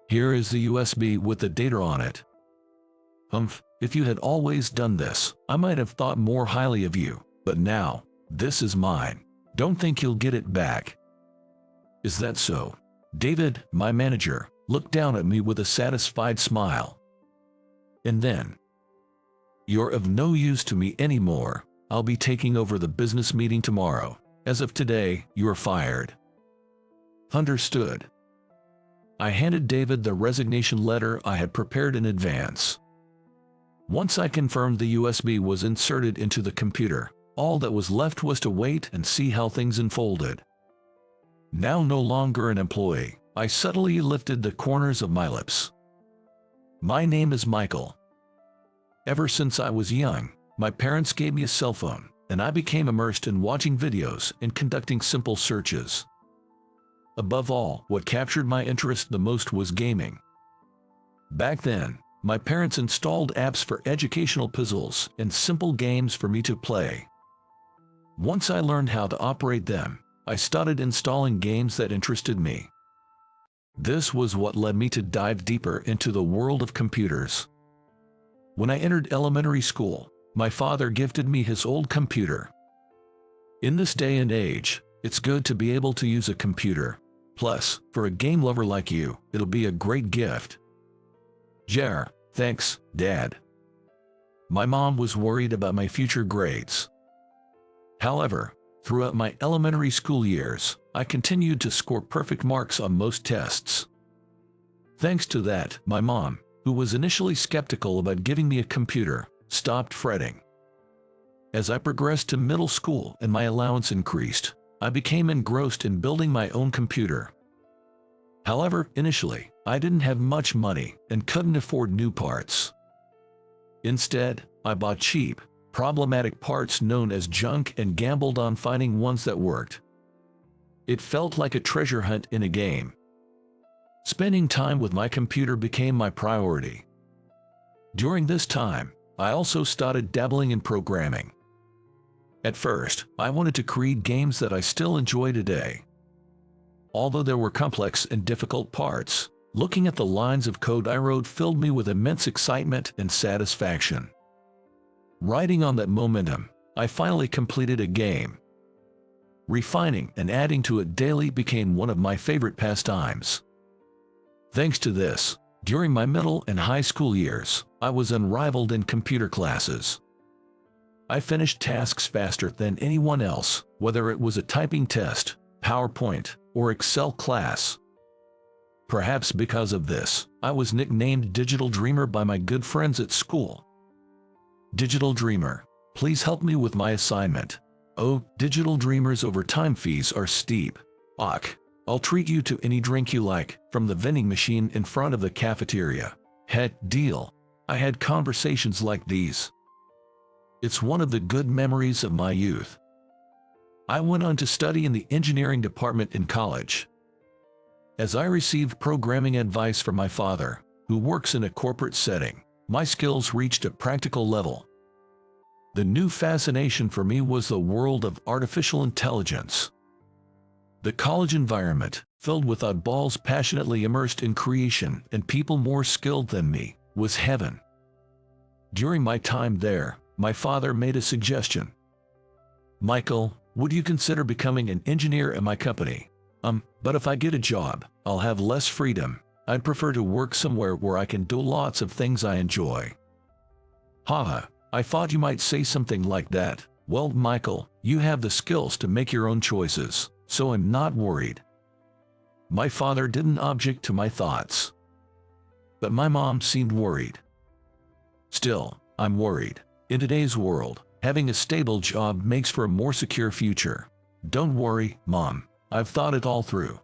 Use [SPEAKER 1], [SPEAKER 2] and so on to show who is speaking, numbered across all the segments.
[SPEAKER 1] Here is the USB with the data on it. If you had always done this, I might have thought more highly of you, but now, this is mine. Don't think you'll get it back. Is that so? David, my manager, looked down at me with a satisfied smile. And then, you're of no use to me anymore. I'll be taking over the business meeting tomorrow. As of today, you're fired. Understood. I handed David the resignation letter I had prepared in advance. Once I confirmed the USB was inserted into the computer, all that was left was to wait and see how things unfolded. Now no longer an employee, I subtly lifted the corners of my lips. My name is Michael. Ever since I was young, my parents gave me a cell phone, and I became immersed in watching videos and conducting simple searches. Above all, what captured my interest the most was gaming. Back then, my parents installed apps for educational puzzles and simple games for me to play. Once I learned how to operate them, I started installing games that interested me. This was what led me to dive deeper into the world of computers. When I entered elementary school, my father gifted me his old computer. In this day and age, it's good to be able to use a computer. Plus, for a game lover like you, it'll be a great gift. Thanks, Dad. My mom was worried about my future grades. However, throughout my elementary school years, I continued to score perfect marks on most tests. Thanks to that, my mom, who was initially skeptical about giving me a computer, stopped fretting. As I progressed to middle school and my allowance increased, I became engrossed in building my own computer. However, initially, I didn't have much money and couldn't afford new parts. Instead, I bought cheap, problematic parts known as junk and gambled on finding ones that worked. It felt like a treasure hunt in a game. Spending time with my computer became my priority. During this time, I also started dabbling in programming. At first, I wanted to create games that I still enjoy today. Although there were complex and difficult parts, looking at the lines of code I wrote filled me with immense excitement and satisfaction. Riding on that momentum, I finally completed a game. Refining and adding to it daily became one of my favorite pastimes. Thanks to this, during my middle and high school years, I was unrivaled in computer classes. I finished tasks faster than anyone else, whether it was a typing test, PowerPoint, or Excel class. Perhaps because of this, I was nicknamed Digital Dreamer by my good friends at school. Digital Dreamer, please help me with my assignment. Oh, Digital Dreamer's overtime fees are steep. I'll treat you to any drink you like, from the vending machine in front of the cafeteria. Heck, deal. I had conversations like these. It's one of the good memories of my youth. I went on to study in the engineering department in college. As I received programming advice from my father, who works in a corporate setting, my skills reached a practical level. The new fascination for me was the world of artificial intelligence. The college environment, filled with oddballs passionately immersed in creation and people more skilled than me, was heaven. During my time there, my father made a suggestion. Michael, would you consider becoming an engineer at my company? But if I get a job, I'll have less freedom. I'd prefer to work somewhere where I can do lots of things I enjoy. Haha, I thought you might say something like that. Well, Michael, you have the skills to make your own choices, so I'm not worried. My father didn't object to my thoughts. But my mom seemed worried. Still, I'm worried. In today's world, having a stable job makes for a more secure future. Don't worry, Mom. I've thought it all through.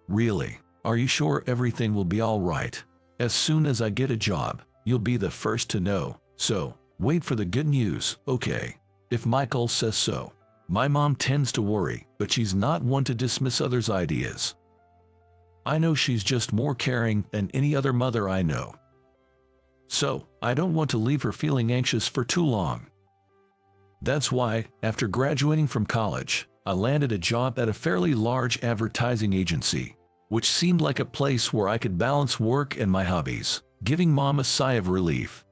[SPEAKER 1] Really? Are you sure everything will be all right? As soon as I get a job, you'll be the first to know. So, wait for the good news, okay? If Michael says so. My mom tends to worry, but she's not one to dismiss others' ideas. I know she's just more caring than any other mother I know. So, I don't want to leave her feeling anxious for too long. That's why, after graduating from college, I landed a job at a fairly large advertising agency. which seemed like a place where I could balance work and my hobbies, giving Mom a sigh of relief.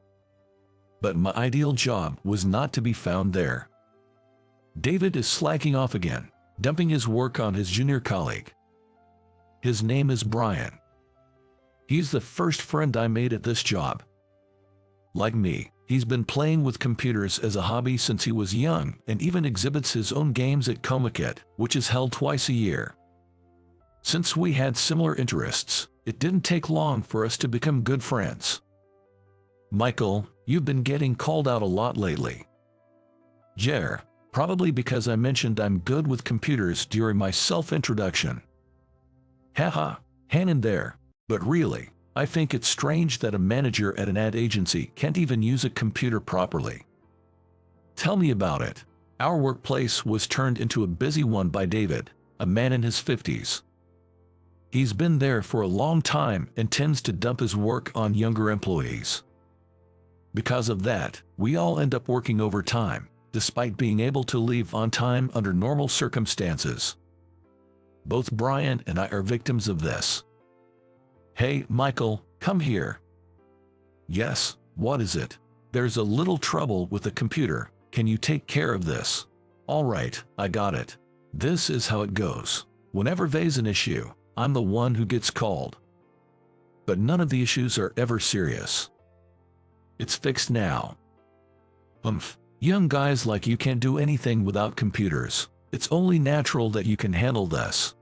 [SPEAKER 1] But my ideal job was not to be found there. David is slacking off again, dumping his work on his junior colleague. His name is Brian. He's the first friend I made at this job. Like me, he's been playing with computers as a hobby since he was young and even exhibits his own games at culminate, which is held twice a year. Since we had similar interests, it didn't take long for us to become good friends. Michael, you've been getting called out a lot lately. Jer, probably because I mentioned I'm good with computers during my self-introduction. Haha, hang in there. But really, I think it's strange that a manager at an ad agency can't even use a computer properly. Tell me about it. Our workplace was turned into a busy one by David, a man in his 50s. He's been there for a long time and tends to dump his work on younger employees. Because of that, we all end up working overtime, despite being able to leave on time under normal circumstances. Both Brian and I are victims of this. Hey, Michael, come here. Yes, what is it? There's a little trouble with the computer. Can you take care of this? All right, I got it. This is how it goes. Whenever there's an issue, I'm the one who gets called. But none of the issues are ever serious. It's fixed now. Young guys like you can't do anything without computers. It's only natural that you can handle this.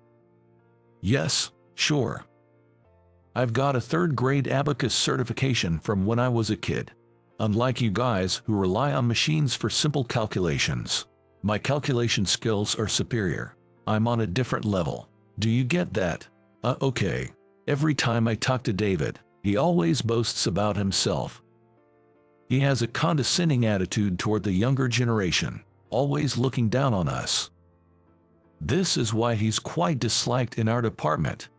[SPEAKER 1] Yes, sure. I've got a third-grade abacus certification from when I was a kid. Unlike you guys who rely on machines for simple calculations, my calculation skills are superior. I'm on a different level. Do you get that? Okay. Every time I talk to David, he always boasts about himself. He has a condescending attitude toward the younger generation, always looking down on us. This is why he's quite disliked in our department.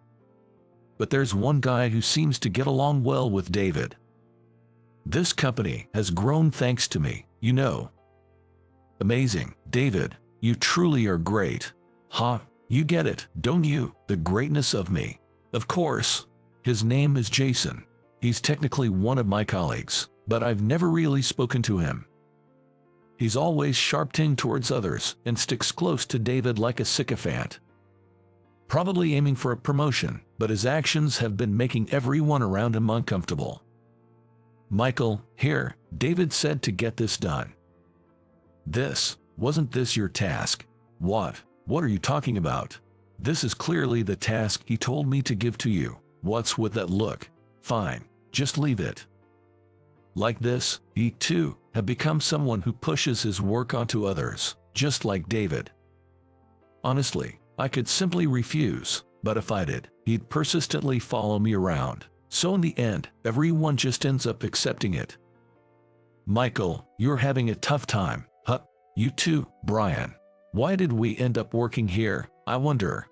[SPEAKER 1] But there's one guy who seems to get along well with David. This company has grown thanks to me, you know. Amazing, David, you truly are great. You get it, don't you? The greatness of me. Of course. His name is Jason. He's technically one of my colleagues, but I've never really spoken to him. He's always sharp-tongued towards others and sticks close to David like a sycophant. Probably aiming for a promotion, but his actions have been making everyone around him uncomfortable. Michael, here, David said to get this done. Wasn't this your task? What are you talking about? This is clearly the task he told me to give to you. What's with that look? Fine, just leave it. Like this, he too have become someone who pushes his work onto others, just like David. Honestly, I could simply refuse, but if I did, he'd persistently follow me around. So in the end, everyone just ends up accepting it. Michael, you're having a tough time. You too, Brian. Why did we end up working here, I wonder?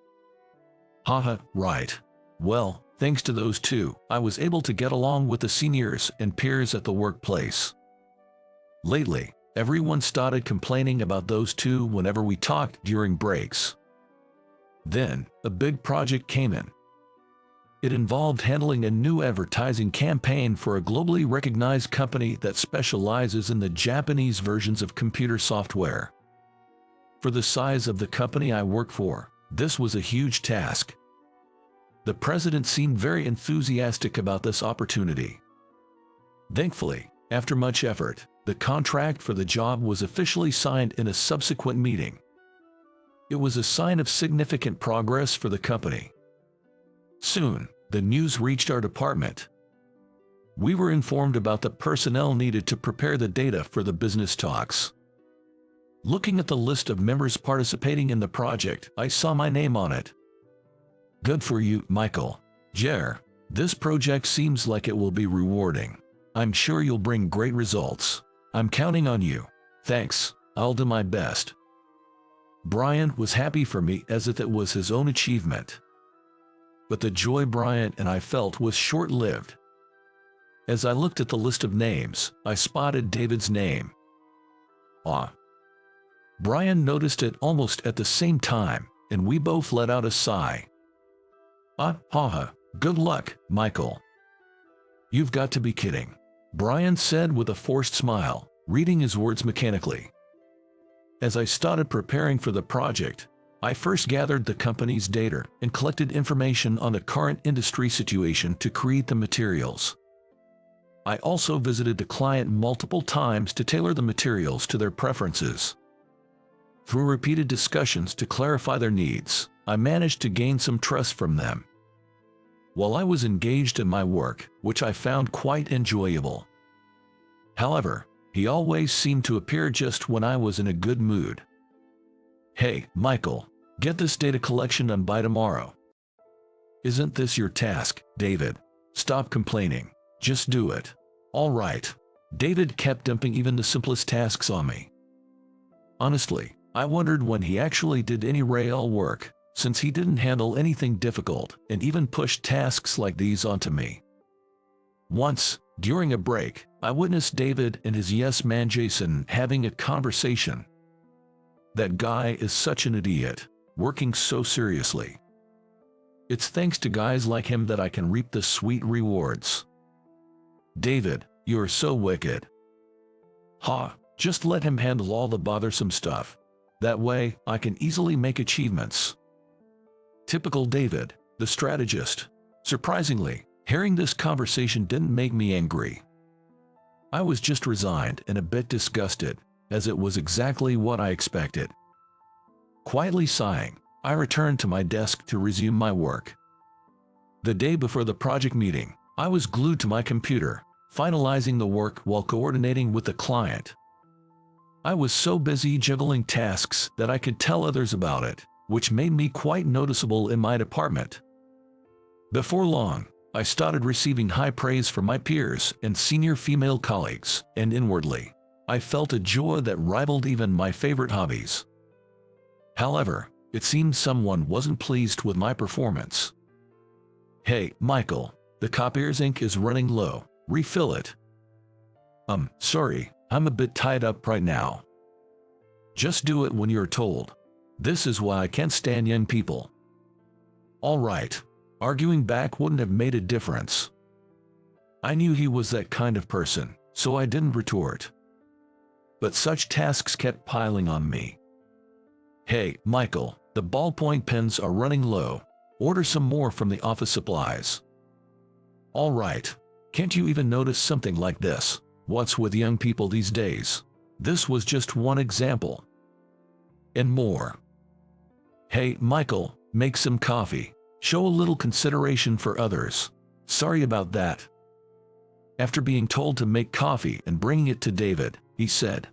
[SPEAKER 1] Right. Well, thanks to those two, I was able to get along with the seniors and peers at the workplace. Lately, everyone started complaining about those two whenever we talked during breaks. Then, a big project came in. It involved handling a new advertising campaign for a globally recognized company that specializes in the Japanese versions of computer software. For the size of the company I work for, this was a huge task. The president seemed very enthusiastic about this opportunity. Thankfully, after much effort, the contract for the job was officially signed in a subsequent meeting. It was a sign of significant progress for the company. Soon, the news reached our department. We were informed about the personnel needed to prepare the data for the business talks. Looking at the list of members participating in the project, I saw my name on it. Good for you, Michael. Jer, this project seems like it will be rewarding. I'm sure you'll bring great results. I'm counting on you. Thanks, I'll do my best. Brian was happy for me as if it was his own achievement. But the joy Brian and I felt was short-lived. As I looked at the list of names, I spotted David's name. Brian noticed it almost at the same time, and we both let out a sigh. Ah, haha, good luck, Michael. You've got to be kidding, Brian said with a forced smile, reading his words mechanically. As I started preparing for the project, I first gathered the company's data and collected information on the current industry situation to create the materials. I also visited the client multiple times to tailor the materials to their preferences. Through repeated discussions to clarify their needs, I managed to gain some trust from them. While I was engaged in my work, which I found quite enjoyable. However, he always seemed to appear just when I was in a good mood. Hey, Michael, get this data collection done by tomorrow. Isn't this your task, David? Stop complaining. Just do it. All right. David kept dumping even the simplest tasks on me. Honestly, I wondered when he actually did any real work, since he didn't handle anything difficult and even pushed tasks like these onto me. Once, during a break, I witnessed David and his yes man Jason having a conversation. That guy is such an idiot, working so seriously. It's thanks to guys like him that I can reap the sweet rewards. David, you're so wicked. Ha, just let him handle all the bothersome stuff. That way, I can easily make achievements. Typical David, the strategist. Surprisingly, hearing this conversation didn't make me angry. I was just resigned and a bit disgusted, as it was exactly what I expected. Quietly sighing, I returned to my desk to resume my work. The day before the project meeting, I was glued to my computer, finalizing the work while coordinating with the client. I was so busy juggling tasks that I could tell others about it, which made me quite noticeable in my department. Before long, I started receiving high praise from my peers and senior female colleagues, and inwardly, I felt a joy that rivaled even my favorite hobbies. However, it seemed someone wasn't pleased with my performance. Hey, Michael, the copier's ink is running low. Refill it. Sorry, I'm a bit tied up right now. Just do it when you're told. This is why I can't stand young people. All right. Arguing back wouldn't have made a difference. I knew he was that kind of person, so I didn't retort. But such tasks kept piling on me. Hey, Michael, the ballpoint pens are running low. Order some more from the office supplies. All right. Can't you even notice something like this? What's with young people these days? This was just one example. And more. Hey, Michael, make some coffee. Show a little consideration for others. Sorry about that. After being told to make coffee and bringing it to David, he said,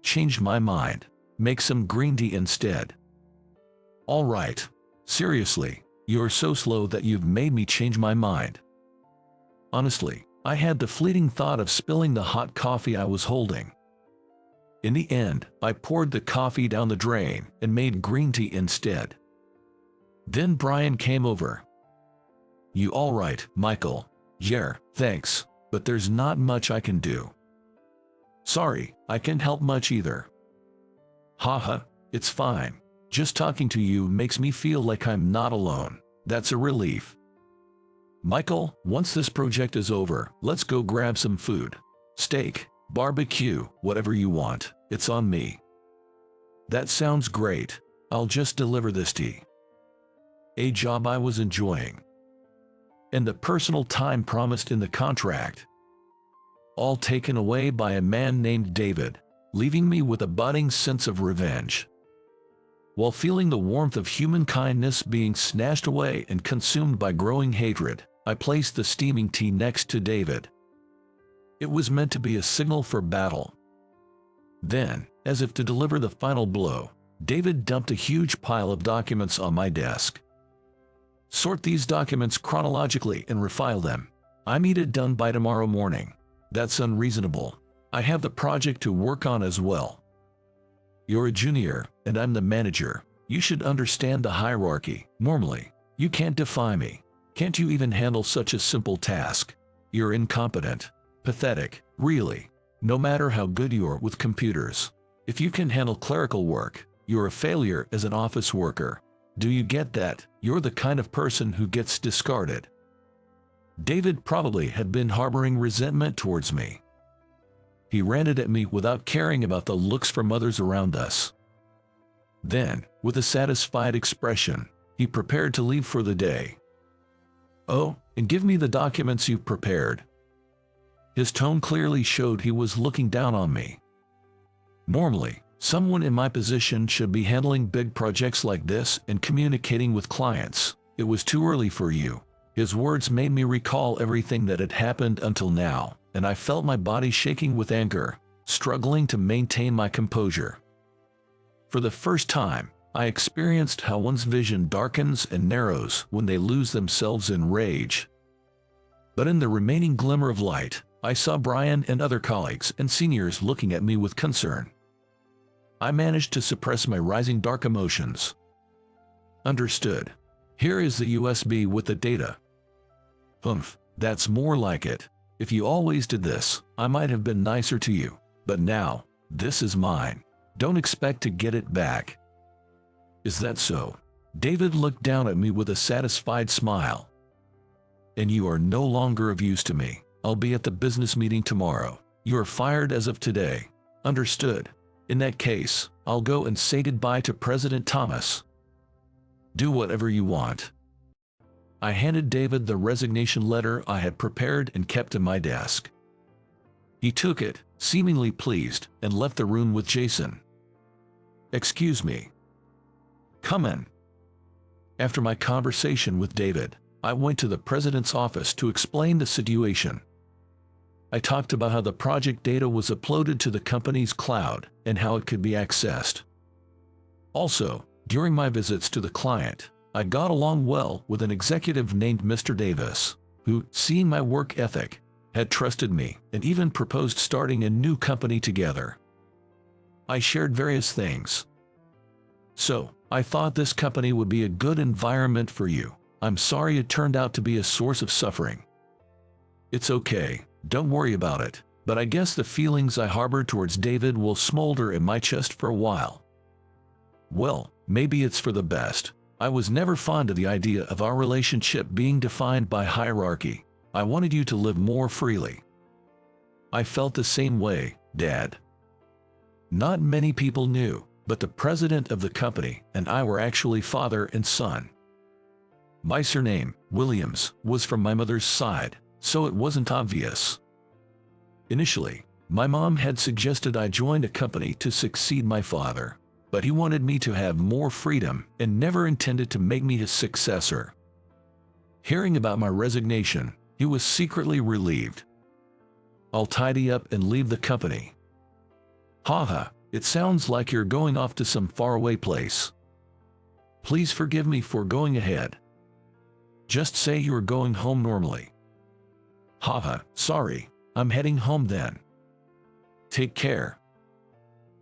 [SPEAKER 1] changed my mind. Make some green tea instead. All right. Seriously, you're so slow that you've made me change my mind. Honestly, I had the fleeting thought of spilling the hot coffee I was holding. In the end, I poured the coffee down the drain and made green tea instead. Then Brian came over. You all right, Michael? Yeah, thanks, but there's not much I can do. Sorry, I can't help much either. Haha, it's fine. Just talking to you makes me feel like I'm not alone. That's a relief. Michael, once this project is over, let's go grab some food. Steak, barbecue, whatever you want. It's on me. That sounds great. I'll just deliver this tea. A job I was enjoying. And the personal time promised in the contract. All taken away by a man named David, leaving me with a budding sense of revenge. While feeling the warmth of human kindness being snatched away and consumed by growing hatred, I placed the steaming tea next to David. It was meant to be a signal for battle. Then, as if to deliver the final blow, David dumped a huge pile of documents on my desk. Sort these documents chronologically and refile them. I need it done by tomorrow morning. That's unreasonable. I have the project to work on as well. You're a junior, and I'm the manager. You should understand the hierarchy. Normally, you can't defy me. Can't you even handle such a simple task? You're incompetent. Pathetic, really. No matter how good you are with computers. If you can handle clerical work, you're a failure as an office worker. Do you get that? You're the kind of person who gets discarded. David probably had been harboring resentment towards me. He ranted at me without caring about the looks from others around us. Then, with a satisfied expression, he prepared to leave for the day. "Oh, and give me the documents you've prepared." His tone clearly showed he was looking down on me. Normally, someone in my position should be handling big projects like this and communicating with clients. It was too early for you. His words made me recall everything that had happened until now, and I felt my body shaking with anger, struggling to maintain my composure. For the first time, I experienced how one's vision darkens and narrows when they lose themselves in rage. But in the remaining glimmer of light, I saw Brian and other colleagues and seniors looking at me with concern. I managed to suppress my rising dark emotions. "Understood. Here is the USB with the data." "Humph, that's more like it. If you always did this, I might have been nicer to you. But now, this is mine. Don't expect to get it back." "Is that so?" David looked down at me with a satisfied smile. "And you are no longer of use to me. I'll be at the business meeting tomorrow. You are fired as of today." "Understood. In that case, I'll go and say goodbye to President Thomas." "Do whatever you want." I handed David the resignation letter I had prepared and kept in my desk. He took it, seemingly pleased, and left the room with Jason. "Excuse me." "Come in." After my conversation with David, I went to the president's office to explain the situation. I talked about how the project data was uploaded to the company's cloud and how it could be accessed. Also, during my visits to the client, I got along well with an executive named Mr. Davis, who, seeing my work ethic, had trusted me and even proposed starting a new company together. I shared various things. "So, I thought this company would be a good environment for you. I'm sorry it turned out to be a source of suffering." "It's okay, don't worry about it, but I guess the feelings I harbored towards David will smolder in my chest for a while." "Well, maybe it's for the best. I was never fond of the idea of our relationship being defined by hierarchy. I wanted you to live more freely." "I felt the same way, Dad." Not many people knew, but the president of the company and I were actually father and son. My surname, Williams, was from my mother's side, so it wasn't obvious. Initially, my mom had suggested I join a company to succeed my father, but he wanted me to have more freedom and never intended to make me his successor. Hearing about my resignation, he was secretly relieved. "I'll tidy up and leave the company." "Haha, it sounds like you're going off to some faraway place." "Please forgive me for going ahead." "Just say you're going home normally." "Haha, sorry, I'm heading home then." "Take care."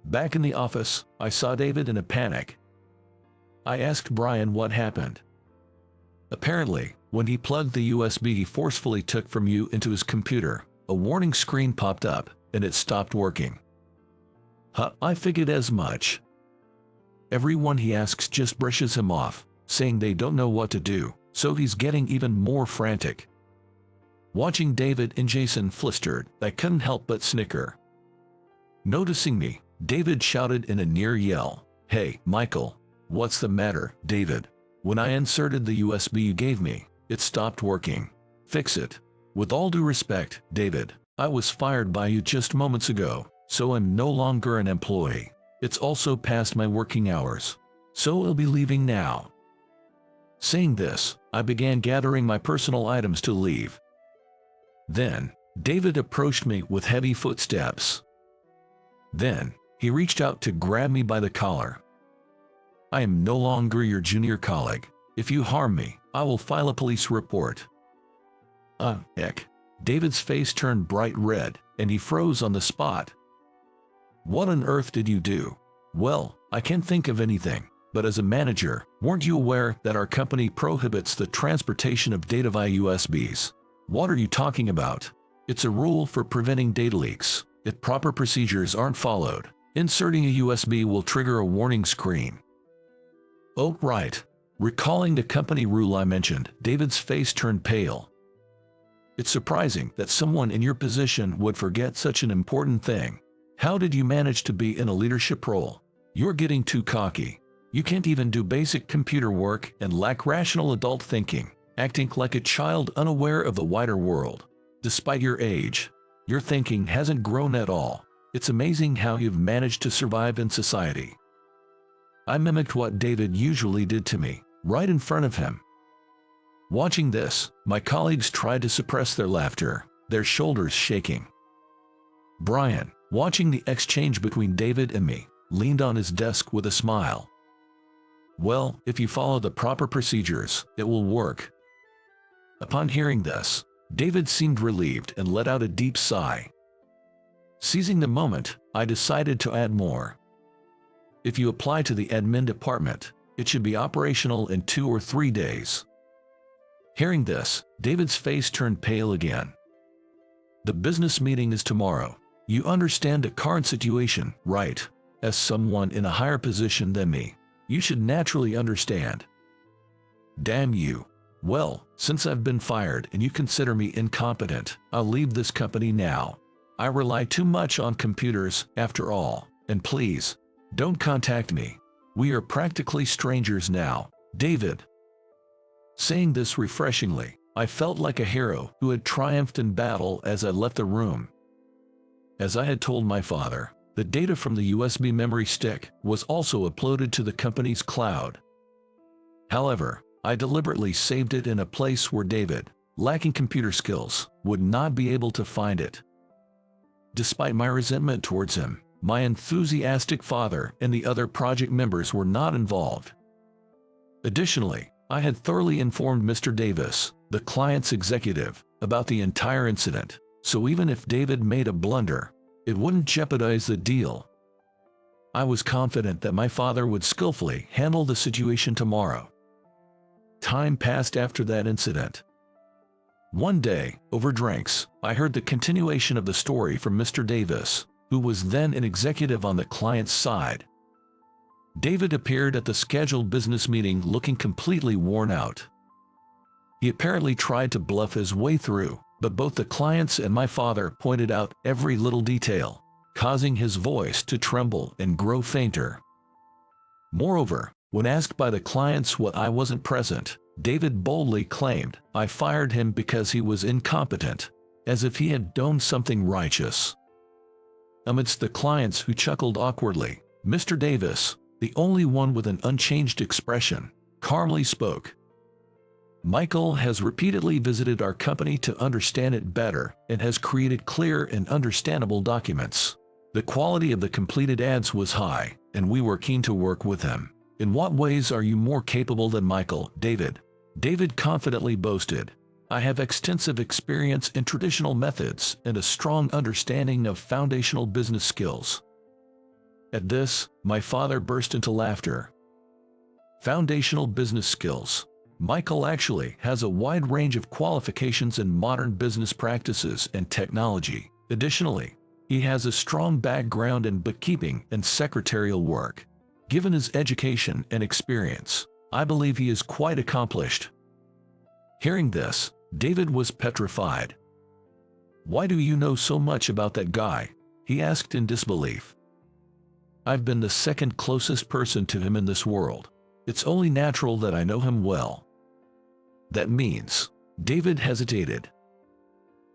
[SPEAKER 1] Back in the office, I saw David in a panic. I asked Brian what happened. "Apparently, when he plugged the USB he forcefully took from you into his computer, a warning screen popped up, and it stopped working." I figured as much." Everyone he asks just brushes him off, saying they don't know what to do, so he's getting even more frantic. Watching David and Jason flustered, I couldn't help but snicker. Noticing me, David shouted in a near yell, "Hey, Michael, what's the matter, David? When I inserted the USB you gave me, it stopped working. Fix it." "With all due respect, David, I was fired by you just moments ago, so I'm no longer an employee. It's also past my working hours, so I'll be leaving now." Saying this, I began gathering my personal items to leave. Then, David approached me with heavy footsteps. Then, he reached out to grab me by the collar. "I am no longer your junior colleague. If you harm me, I will file a police report." Heck. David's face turned bright red, and he froze on the spot. "What on earth did you do?" "Well, I can't think of anything, but as a manager, weren't you aware that our company prohibits the transportation of data via USBs? "What are you talking about?" "It's a rule for preventing data leaks. If proper procedures aren't followed, inserting a USB will trigger a warning screen." "Oh, right. Recalling the company rule I mentioned, David's face turned pale. It's surprising that someone in your position would forget such an important thing. How did you manage to be in a leadership role? You're getting too cocky. You can't even do basic computer work and lack rational adult thinking, acting like a child unaware of the wider world. Despite your age, your thinking hasn't grown at all. It's amazing how you've managed to survive in society. I mimicked what David usually did to me, right in front of him. Watching this, my colleagues tried to suppress their laughter, their shoulders shaking. Brian, watching the exchange between David and me, leaned on his desk with a smile. Well, if you follow the proper procedures, it will work. Upon hearing this, David seemed relieved and let out a deep sigh. Seizing the moment, I decided to add more. If you apply to the admin department, it should be operational in 2 or 3 days. Hearing this, David's face turned pale again. The business meeting is tomorrow. You understand the current situation, right? As someone in a higher position than me, you should naturally understand. Damn you. Well, since I've been fired and you consider me incompetent, I'll leave this company now. I rely too much on computers, after all, and please, don't contact me. We are practically strangers now, David. Saying this refreshingly, I felt like a hero who had triumphed in battle as I left the room. As I had told my father, the data from the USB memory stick was also uploaded to the company's cloud. However, I deliberately saved it in a place where David, lacking computer skills, would not be able to find it. Despite my resentment towards him, my enthusiastic father and the other project members were not involved. Additionally, I had thoroughly informed Mr. Davis, the client's executive, about the entire incident, so even if David made a blunder, it wouldn't jeopardize the deal. I was confident that my father would skillfully handle the situation tomorrow. Time passed after that incident. One day, over drinks, I heard the continuation of the story from Mr. Davis, who was then an executive on the client's side. David appeared at the scheduled business meeting looking completely worn out. He apparently tried to bluff his way through, but both the clients and my father pointed out every little detail, causing his voice to tremble and grow fainter. Moreover, when asked by the clients why I wasn't present, David boldly claimed I fired him because he was incompetent, as if he had done something righteous. Amidst the clients who chuckled awkwardly, Mr. Davis, the only one with an unchanged expression, calmly spoke. Michael has repeatedly visited our company to understand it better and has created clear and understandable documents. The quality of the completed ads was high, and we were keen to work with him. In what ways are you more capable than Michael, David? David confidently boasted. I have extensive experience in traditional methods and a strong understanding of foundational business skills. At this, my father burst into laughter. Foundational business skills. Michael actually has a wide range of qualifications in modern business practices and technology. Additionally, he has a strong background in bookkeeping and secretarial work. Given his education and experience, I believe he is quite accomplished. Hearing this, David was petrified. Why do you know so much about that guy? He asked in disbelief. I've been the second closest person to him in this world. It's only natural that I know him well. That means, David hesitated.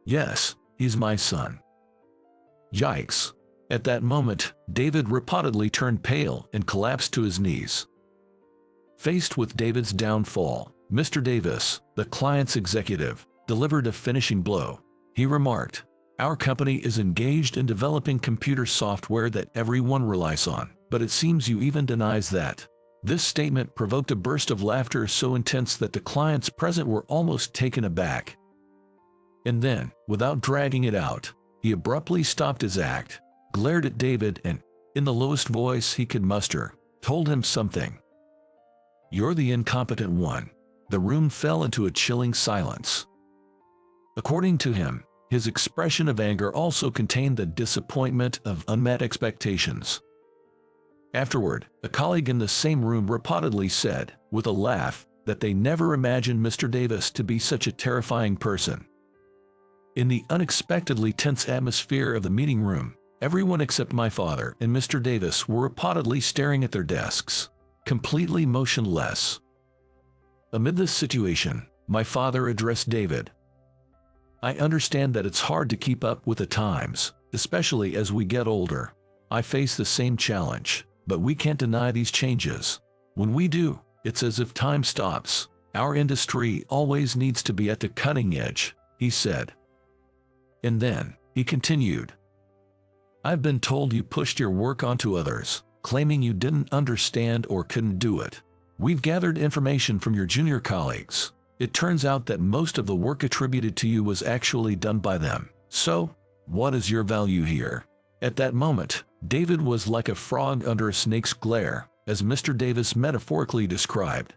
[SPEAKER 1] Yes, he's my son. Yikes. At that moment, David reportedly turned pale and collapsed to his knees. Faced with David's downfall, Mr. Davis, the client's executive, delivered a finishing blow. He remarked, "Our company is engaged in developing computer software that everyone relies on, but it seems you even denies that." This statement provoked a burst of laughter so intense that the clients present were almost taken aback. And then, without dragging it out, he abruptly stopped his act, glared at David and, in the lowest voice he could muster, told him something. "You're the incompetent one." The room fell into a chilling silence. According to him, his expression of anger also contained the disappointment of unmet expectations. Afterward, a colleague in the same room reportedly said, with a laugh, that they never imagined Mr. Davis to be such a terrifying person. In the unexpectedly tense atmosphere of the meeting room, everyone except my father and Mr. Davis were reportedly staring at their desks, completely motionless. Amid this situation, my father addressed David. "I understand that it's hard to keep up with the times, especially as we get older. I face the same challenge, but we can't deny these changes. When we do, it's as if time stops. Our industry always needs to be at the cutting edge," he said. And then, he continued, "I've been told you pushed your work onto others, claiming you didn't understand or couldn't do it. We've gathered information from your junior colleagues. It turns out that most of the work attributed to you was actually done by them. So, what is your value here?" At that moment, David was like a frog under a snake's glare, as Mr. Davis metaphorically described.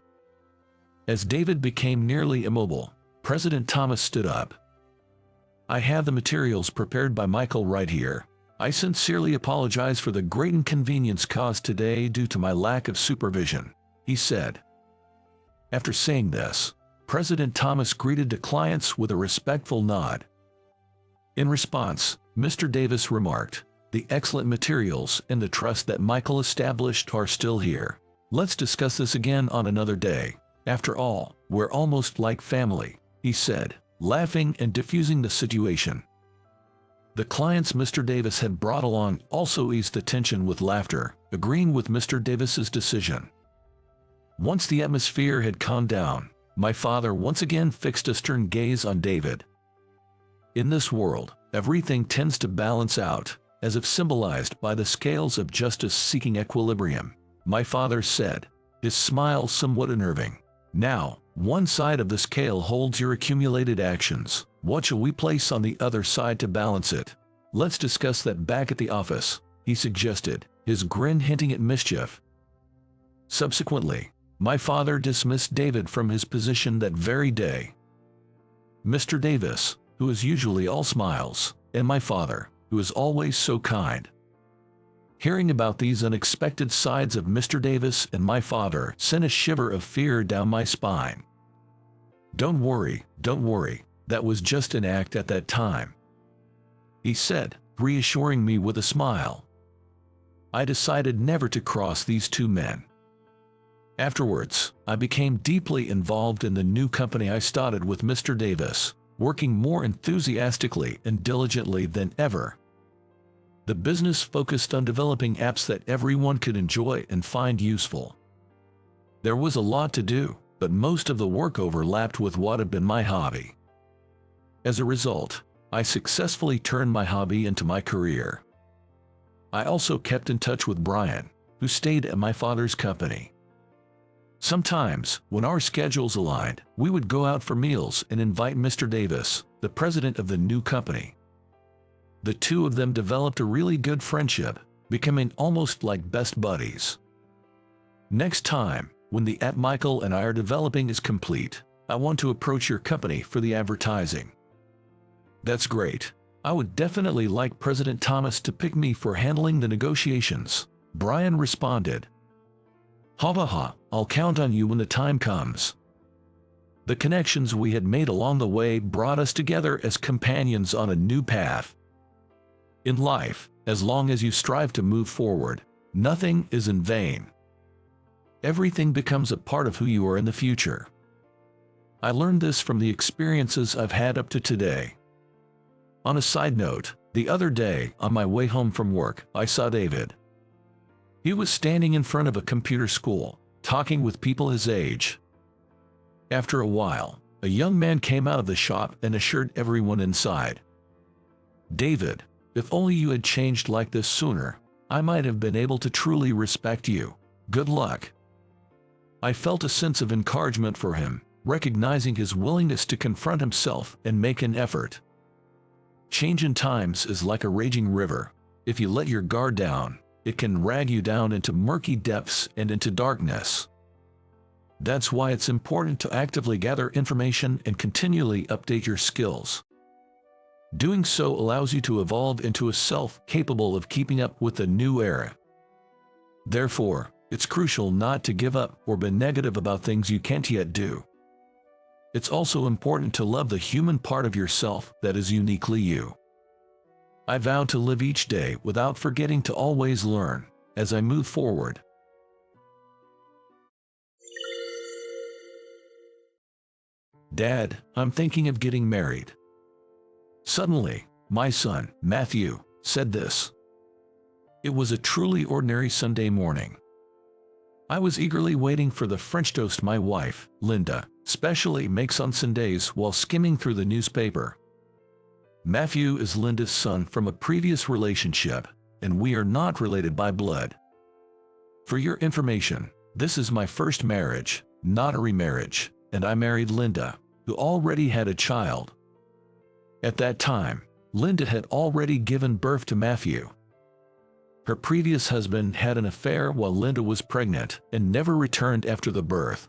[SPEAKER 1] As David became nearly immobile, President Thomas stood up. "I have the materials prepared by Michael right here. I sincerely apologize for the great inconvenience caused today due to my lack of supervision," he said. After saying this, President Thomas greeted the clients with a respectful nod. In response, Mr. Davis remarked, "The excellent materials and the trust that Michael established are still here. Let's discuss this again on another day. After all, we're almost like family," he said, laughing and diffusing the situation. The clients Mr. Davis had brought along also eased the tension with laughter, agreeing with Mr. Davis's decision. Once the atmosphere had calmed down, my father once again fixed a stern gaze on David. "In this world, everything tends to balance out, as if symbolized by the scales of justice seeking equilibrium," my father said, his smile somewhat unnerving. "Now, one side of the scale holds your accumulated actions. What shall we place on the other side to balance it? Let's discuss that back at the office," he suggested, his grin hinting at mischief. Subsequently, my father dismissed David from his position that very day. Mr. Davis, who is usually all smiles, and my father, who is always so kind. Hearing about these unexpected sides of Mr. Davis and my father sent a shiver of fear down my spine. Don't worry, that was just an act at that time," he said, reassuring me with a smile. I decided never to cross these two men. Afterwards, I became deeply involved in the new company I started with Mr. Davis, working more enthusiastically and diligently than ever. The business focused on developing apps that everyone could enjoy and find useful. There was a lot to do, but most of the work overlapped with what had been my hobby. As a result, I successfully turned my hobby into my career. I also kept in touch with Brian, who stayed at my father's company. Sometimes, when our schedules aligned, we would go out for meals and invite Mr. Davis, the president of the new company. The two of them developed a really good friendship, becoming almost like best buddies. Next time, when the app Michael and I are developing is complete, I want to approach your company for the advertising. That's great. I would definitely like President Thomas to pick me for handling the negotiations, Brian responded. Ha, I'll count on you when the time comes. The connections we had made along the way brought us together as companions on a new path. In life, as long as you strive to move forward, nothing is in vain. Everything becomes a part of who you are in the future. I learned this from the experiences I've had up to today. On a side note, the other day, on my way home from work, I saw David. He was standing in front of a computer school, talking with people his age. After a while, a young man came out of the shop and assured everyone inside, "David, if only you had changed like this sooner, I might have been able to truly respect you. Good luck." I felt a sense of encouragement for him, recognizing his willingness to confront himself and make an effort. Change in times is like a raging river. If you let your guard down, it can drag you down into murky depths and into darkness. That's why it's important to actively gather information and continually update your skills. Doing so allows you to evolve into a self capable of keeping up with the new era. Therefore, it's crucial not to give up or be negative about things you can't yet do. It's also important to love the human part of yourself that is uniquely you. I vow to live each day without forgetting to always learn as I move forward. Dad, I'm thinking of getting married. Suddenly, my son, Matthew, said this. It was a truly ordinary Sunday morning. I was eagerly waiting for the French toast my wife, Linda, specially makes on Sundays while skimming through the newspaper. Matthew is Linda's son from a previous relationship, and we are not related by blood. For your information, this is my first marriage, not a remarriage, and I married Linda, who already had a child. At that time, Linda had already given birth to Matthew. Her previous husband had an affair while Linda was pregnant and never returned after the birth.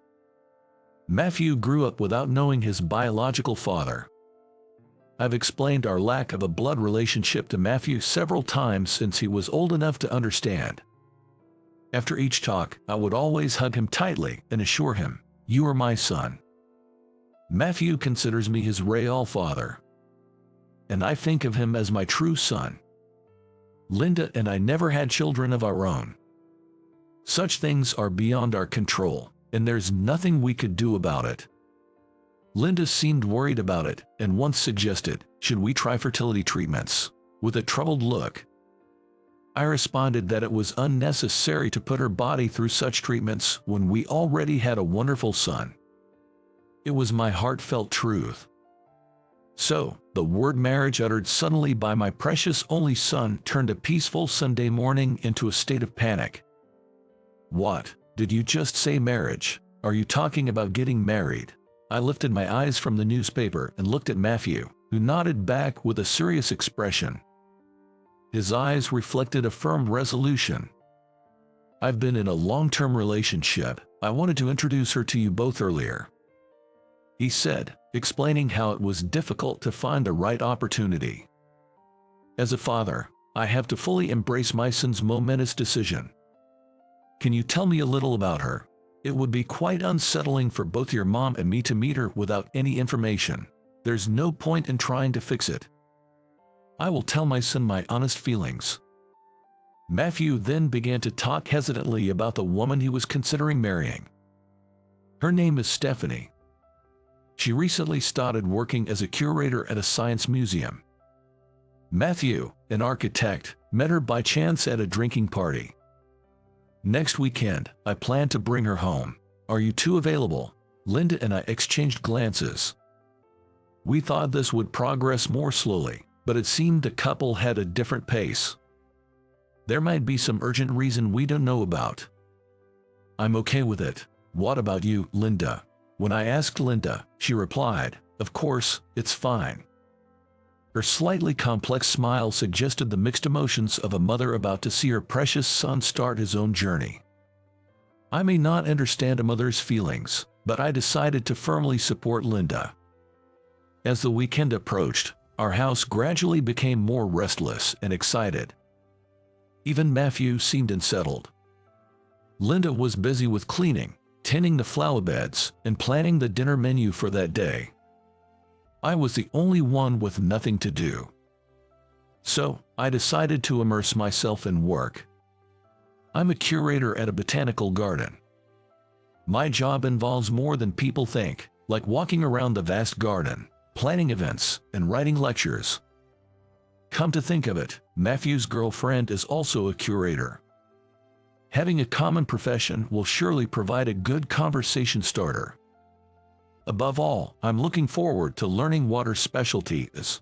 [SPEAKER 1] Matthew grew up without knowing his biological father. I've explained our lack of a blood relationship to Matthew several times since he was old enough to understand. After each talk, I would always hug him tightly and assure him, "You are my son." Matthew considers me his real father, and I think of him as my true son. Linda and I never had children of our own. Such things are beyond our control, and there's nothing we could do about it. Linda seemed worried about it and once suggested, should we try fertility treatments? With a troubled look. I responded that it was unnecessary to put her body through such treatments when we already had a wonderful son. It was my heartfelt truth. So, the word marriage uttered suddenly by my precious only son turned a peaceful Sunday morning into a state of panic. What? Did you just say marriage? Are you talking about getting married? I lifted my eyes from the newspaper and looked at Matthew, who nodded back with a serious expression. His eyes reflected a firm resolution. I've been in a long-term relationship. I wanted to introduce her to you both earlier, he said, explaining how it was difficult to find the right opportunity. As a father, I have to fully embrace my son's momentous decision. Can you tell me a little about her? It would be quite unsettling for both your mom and me to meet her without any information. There's no point in trying to fix it. I will tell my son my honest feelings. Matthew then began to talk hesitantly about the woman he was considering marrying. Her name is Stephanie. She recently started working as a curator at a science museum. Matthew, an architect, met her by chance at a drinking party. Next weekend, I plan to bring her home. Are you two available? Linda and I exchanged glances. We thought this would progress more slowly, but it seemed the couple had a different pace. There might be some urgent reason we don't know about. I'm okay with it. What about you, Linda? When I asked Linda, she replied, "Of course, it's fine." Her slightly complex smile suggested the mixed emotions of a mother about to see her precious son start his own journey. I may not understand a mother's feelings, but I decided to firmly support Linda. As the weekend approached, our house gradually became more restless and excited. Even Matthew seemed unsettled. Linda was busy with cleaning, tending the flower beds, and planning the dinner menu for that day. I was the only one with nothing to do. So, I decided to immerse myself in work. I'm a curator at a botanical garden. My job involves more than people think, like walking around the vast garden, planning events, and writing lectures. Come to think of it, Matthew's girlfriend is also a curator. Having a common profession will surely provide a good conversation starter. Above all, I'm looking forward to learning what her specialty is.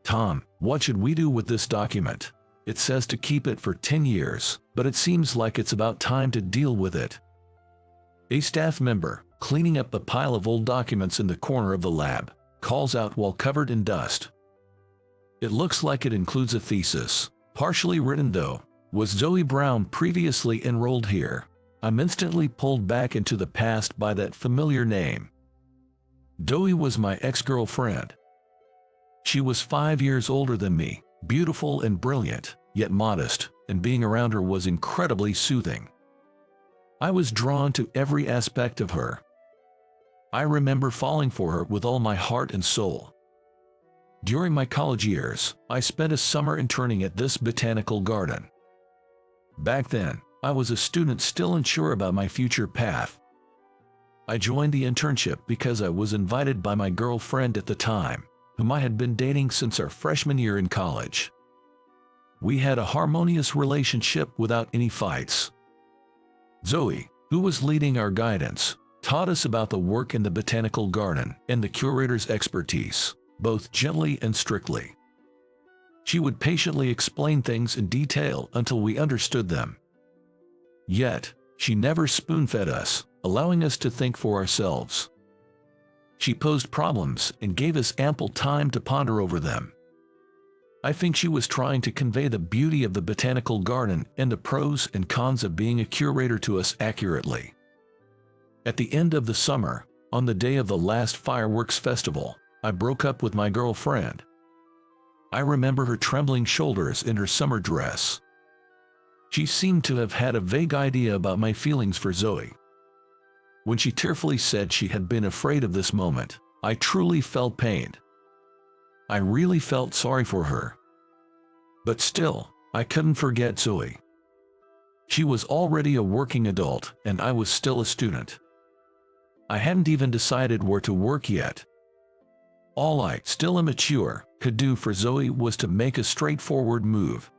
[SPEAKER 1] Tom, what should we do with this document? It says to keep it for 10 years, but it seems like it's about time to deal with it. A staff member, cleaning up a pile of old documents in the corner of the lab, calls out while covered in dust. It looks like it includes a thesis, partially written though. Was Zoe Brown previously enrolled here? I'm instantly pulled back into the past by that familiar name. Zoe was my ex-girlfriend. She was 5 years older than me, beautiful and brilliant, yet modest, and being around her was incredibly soothing. I was drawn to every aspect of her. I remember falling for her with all my heart and soul. During my college years, I spent a summer interning at this botanical garden. Back then, I was a student still unsure about my future path. I joined the internship because I was invited by my girlfriend at the time, whom I had been dating since our freshman year in college. We had a harmonious relationship without any fights. Zoe, who was leading our guidance, taught us about the work in the botanical garden and the curator's expertise, both gently and strictly. She would patiently explain things in detail until we understood them. Yet, she never spoon-fed us, allowing us to think for ourselves. She posed problems and gave us ample time to ponder over them. I think she was trying to convey the beauty of the botanical garden and the pros and cons of being a curator to us accurately. At the end of the summer, on the day of the last fireworks festival, I broke up with my girlfriend. I remember her trembling shoulders in her summer dress. She seemed to have had a vague idea about my feelings for Zoe. When she tearfully said she had been afraid of this moment, I truly felt pained. I really felt sorry for her. But still, I couldn't forget Zoe. She was already a working adult, and I was still a student. I hadn't even decided where to work yet. All I, still immature, could do for Zoe was to make a straightforward move.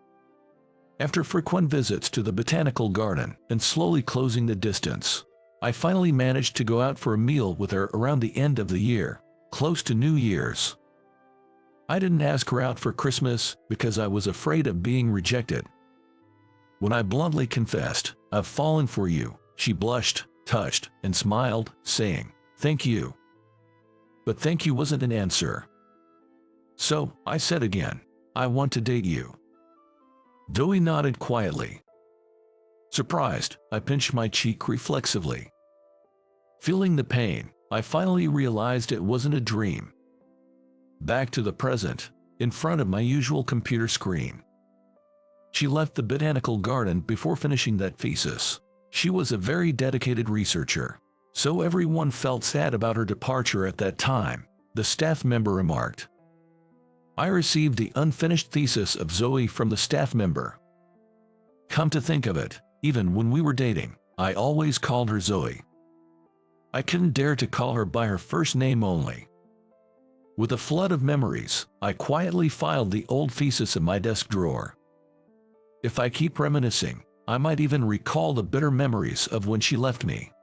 [SPEAKER 1] After frequent visits to the botanical garden and slowly closing the distance, I finally managed to go out for a meal with her around the end of the year, close to New Year's. I didn't ask her out for Christmas because I was afraid of being rejected. When I bluntly confessed, "I've fallen for you," she blushed, touched, and smiled, saying, "Thank you." But thank you wasn't an answer. So, I said again, "I want to date you." Zoe nodded quietly. Surprised, I pinched my cheek reflexively. Feeling the pain, I finally realized it wasn't a dream. Back to the present, in front of my usual computer screen. She left the botanical garden before finishing that thesis. She was a very dedicated researcher, so everyone felt sad about her departure at that time, the staff member remarked. I received the unfinished thesis of Zoe from the staff member. Come to think of it, even when we were dating, I always called her Zoe. I couldn't dare to call her by her first name only. With a flood of memories, I quietly filed the old thesis in my desk drawer. If I keep reminiscing, I might even recall the bitter memories of when she left me.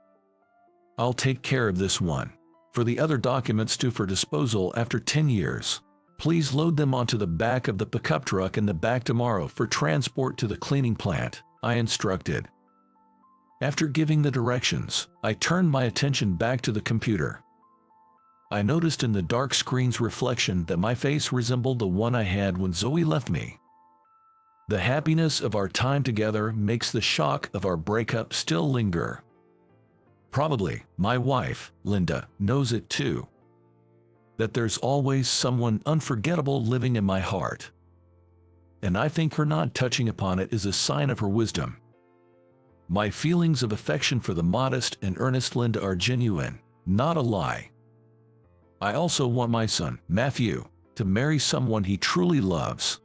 [SPEAKER 1] I'll take care of this one. For the other documents due for disposal after 10 years, please load them onto the back of the pickup truck in the back tomorrow for transport to the cleaning plant, I instructed. After giving the directions, I turned my attention back to the computer. I noticed in the dark screen's reflection that my face resembled the one I had when Zoe left me. The happiness of our time together makes the shock of our breakup still linger. Probably, my wife, Linda, knows it too. That there's always someone unforgettable living in my heart. And I think her not touching upon it is a sign of her wisdom. My feelings of affection for the modest and earnest Linda are genuine, not a lie. I also want my son, Matthew, to marry someone he truly loves.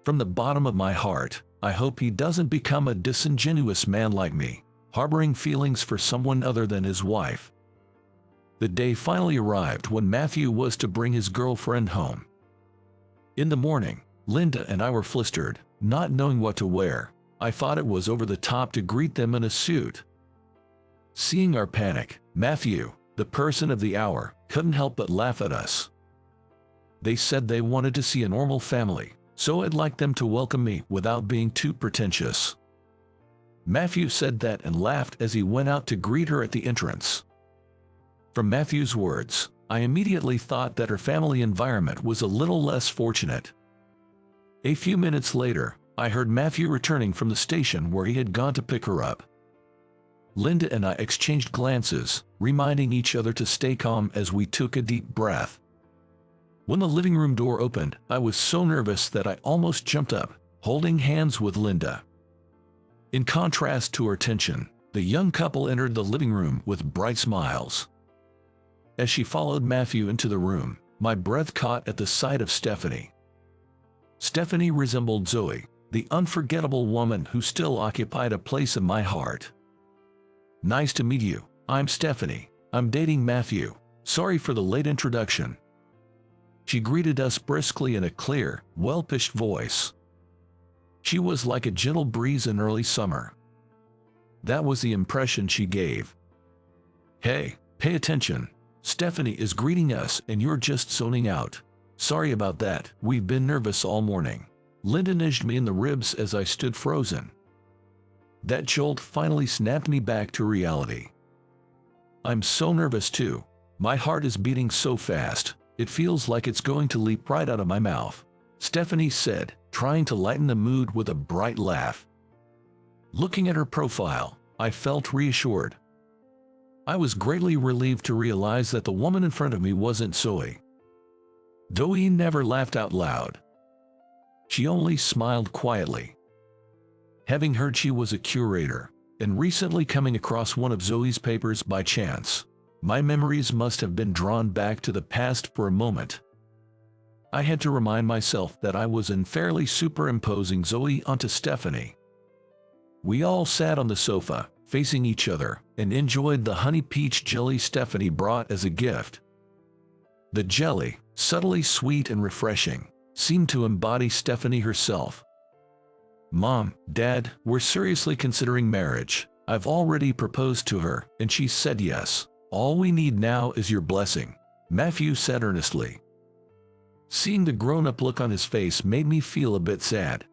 [SPEAKER 1] From the bottom of my heart, I hope he doesn't become a disingenuous man like me, harboring feelings for someone other than his wife. The day finally arrived when Matthew was to bring his girlfriend home. In the morning, Linda and I were flustered, not knowing what to wear. I thought it was over the top to greet them in a suit. Seeing our panic, Matthew, the person of the hour, couldn't help but laugh at us. They said they wanted to see a normal family, so I'd like them to welcome me without being too pretentious. Matthew said that and laughed as he went out to greet her at the entrance. From Matthew's words, I immediately thought that her family environment was a little less fortunate. A few minutes later, I heard Matthew returning from the station where he had gone to pick her up. Linda and I exchanged glances, reminding each other to stay calm as we took a deep breath. When the living room door opened, I was so nervous that I almost jumped up, holding hands with Linda. In contrast to her tension, the young couple entered the living room with bright smiles. As she followed Matthew into the room, my breath caught at the sight of Stephanie. Stephanie resembled Zoe, the unforgettable woman who still occupied a place in my heart. "Nice to meet you. I'm Stephanie. I'm dating Matthew. Sorry for the late introduction." She greeted us briskly in a clear, well-pitched voice. She was like a gentle breeze in early summer. That was the impression she gave. "Hey, pay attention. Stephanie is greeting us and you're just zoning out." "Sorry about that. We've been nervous all morning." Linda nudged me in the ribs as I stood frozen. That jolt finally snapped me back to reality. I'm so nervous too. My heart is beating so fast, it feels like it's going to leap right out of my mouth," Stephanie said, trying to lighten the mood with a bright laugh. Looking at her profile, I felt reassured. I was greatly relieved to realize that the woman in front of me wasn't Zoe. Zoe never laughed out loud. She only smiled quietly. Having heard she was a curator, and recently coming across one of Zoe's papers by chance, my memories must have been drawn back to the past for a moment. I had to remind myself that I was unfairly superimposing Zoe onto Stephanie. We all sat on the sofa, facing each other, and enjoyed the honey peach jelly Stephanie brought as a gift. The jelly, subtly sweet and refreshing, seemed to embody Stephanie herself. "Mom, Dad, we're seriously considering marriage. I've already proposed to her, and she said yes. All we need now is your blessing," Matthew said earnestly. Seeing the grown-up look on his face made me feel a bit sad.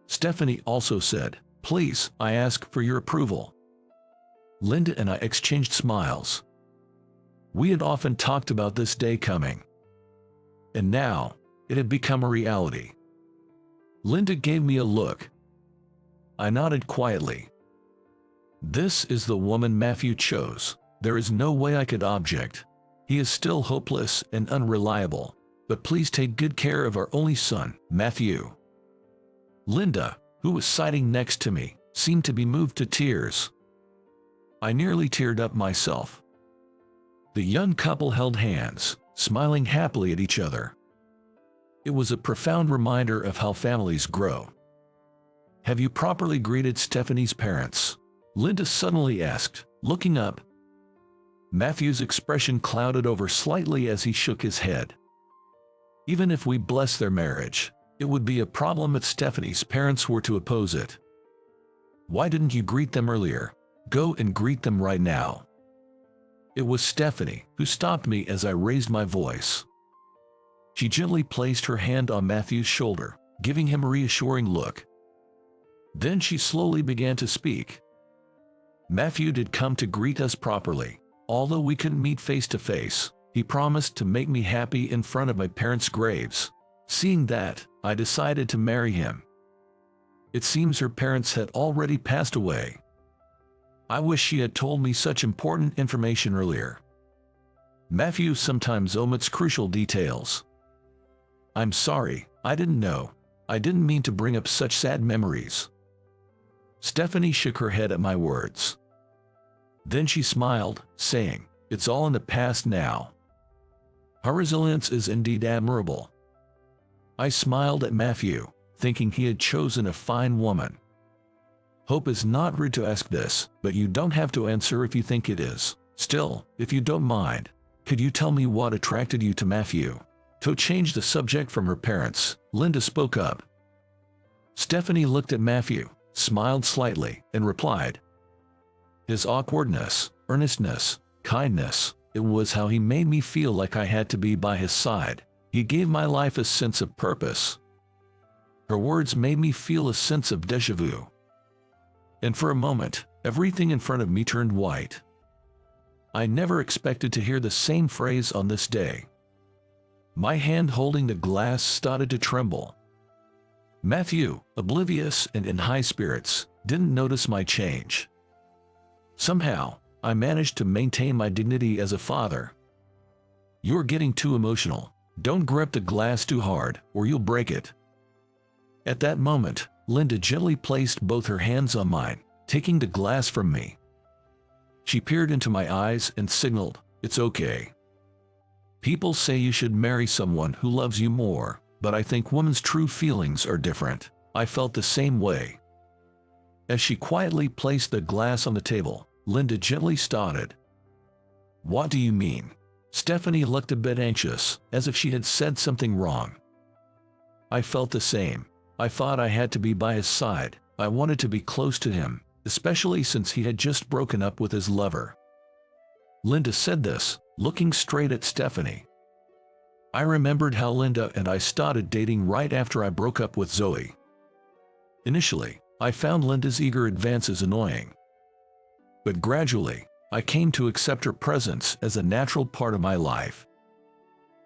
[SPEAKER 1] Stephanie also said, "Please, I ask for your approval." Linda and I exchanged smiles. We had often talked about this day coming. And now, it had become a reality. Linda gave me a look. I nodded quietly. This is the woman Matthew chose. There is no way I could object. He is still hopeless and unreliable, but please take good care of our only son, Matthew. Linda, who was sitting next to me, seemed to be moved to tears. I nearly teared up myself. The young couple held hands, smiling happily at each other. It was a profound reminder of how families grow. "Have you properly greeted Stephanie's parents?" Linda suddenly asked, looking up. Matthew's expression clouded over slightly as he shook his head. "Even if we bless their marriage, it would be a problem if Stephanie's parents were to oppose it." "Why didn't you greet them earlier? Go and greet them right now." It was Stephanie who stopped me as I raised my voice. She gently placed her hand on Matthew's shoulder, giving him a reassuring look. Then she slowly began to speak. "Matthew did come to greet us properly. Although we couldn't meet face to face, he promised to make me happy in front of my parents' graves. Seeing that, I decided to marry him. It seems her parents had already passed away. I wish she had told me such important information earlier." Matthew sometimes omits crucial details. "I'm sorry, I didn't know. I didn't mean to bring up such sad memories." Stephanie shook her head at my words. Then she smiled, saying, "It's all in the past now." Her resilience is indeed admirable. I smiled at Matthew, thinking he had chosen a fine woman. Hope is not rude to ask this, but you don't have to answer if you think it is. Still, if you don't mind, could you tell me what attracted you to Matthew? To change the subject from her parents, Linda spoke up. Stephanie looked at Matthew, smiled slightly, and replied, "His awkwardness, earnestness, kindness, it was how he made me feel like I had to be by his side. He gave my life a sense of purpose." Her words made me feel a sense of déjà vu. And for a moment, everything in front of me turned white. I never expected to hear the same phrase on this day. My hand holding the glass started to tremble. Matthew, oblivious and in high spirits, didn't notice my change. Somehow, I managed to maintain my dignity as a father. "You're getting too emotional. Don't grip the glass too hard, or you'll break it." At that moment, Linda gently placed both her hands on mine, taking the glass from me. She peered into my eyes and signaled, "It's okay. People say you should marry someone who loves you more, but I think women's true feelings are different." I felt the same way. As she quietly placed the glass on the table, Linda gently started. "What do you mean?" Stephanie looked a bit anxious, as if she had said something wrong. I felt the same. I thought I had to be by his side. I wanted to be close to him, especially since he had just broken up with his lover. Linda said this, looking straight at Stephanie. I remembered how Linda and I started dating right after I broke up with Zoe. Initially, I found Linda's eager advances annoying. But gradually, I came to accept her presence as a natural part of my life.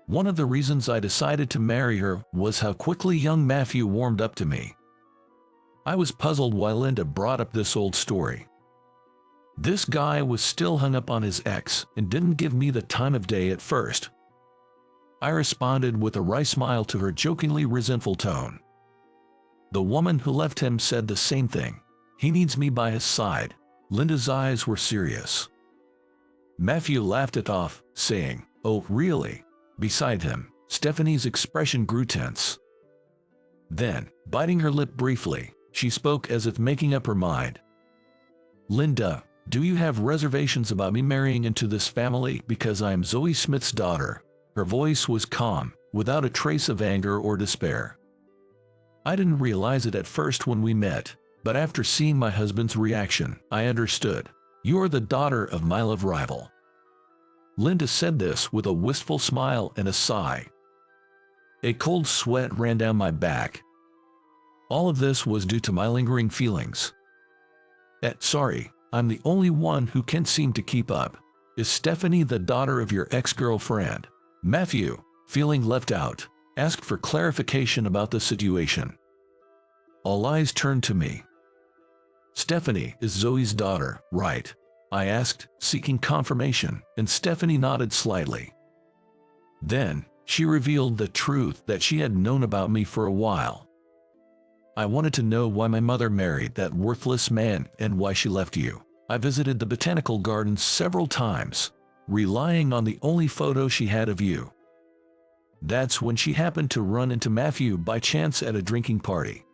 [SPEAKER 1] One of the reasons I decided to marry her was how quickly young Matthew warmed up to me. I was puzzled why Linda brought up this old story. This guy was still hung up on his ex and didn't give me the time of day at first. I responded with a wry smile to her jokingly resentful tone. The woman who left him said the same thing. He needs me by his side. Linda's eyes were serious. Matthew laughed it off, saying, "Oh, really?" Beside him, Stephanie's expression grew tense. Then, biting her lip briefly, she spoke as if making up her mind. "Linda, do you have reservations about me marrying into this family because I am Zoe Smith's daughter?" Her voice was calm, without a trace of anger or despair. I didn't realize it at first when we met, but after seeing my husband's reaction, I understood. "You're the daughter of my love rival." Linda said this with a wistful smile and a sigh. A cold sweat ran down my back. All of this was due to my lingering feelings. Sorry, I'm the only one who can't seem to keep up. Is Stephanie the daughter of your ex-girlfriend? Matthew, feeling left out, asked for clarification about the situation. All eyes turned to me. "Stephanie is Zoe's daughter, right?" I asked, seeking confirmation, and Stephanie nodded slightly. Then, she revealed the truth that she had known about me for a while. "I wanted to know why my mother married that worthless man and why she left you. I visited the botanical gardens several times, relying on the only photo she had of you. That's when she happened to run into Matthew by chance at a drinking party.